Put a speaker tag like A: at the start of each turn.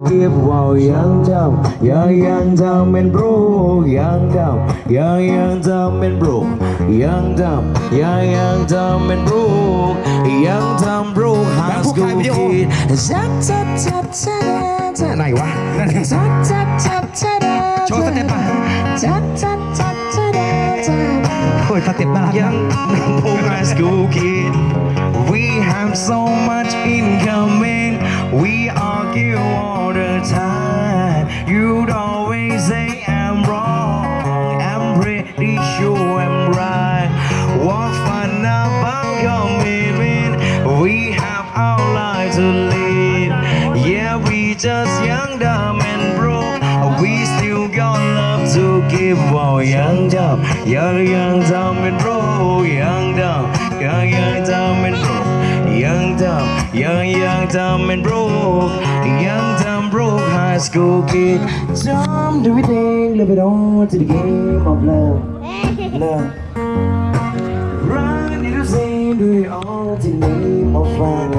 A: Give wow young dumb and bro, young dumb and bro, young dumb and bro, young dumb bro, high school kid. Zap zap zap zap ไหนวะ Zap zap zap zap โชว์สเต็ปมา Zap zap zap zap โอ้ยสเต็ปน่ารัก Young dumb high school kid. We have so much in common. We argue all the time. You'd always say I'm wrong. I'm pretty sure I'm right. What's fun about your meaning? We have our lives to live. Yeah, we just young, dumb, and broke. We still got love to give. Oh, young, dumb, and broke. Young, dumb, and broke. Young, dumb, and broke. Young, dumb, broke high school kid. Dumb, do everything, live it on to the game of love. Love. Run, do the same, do it all to the name of fun.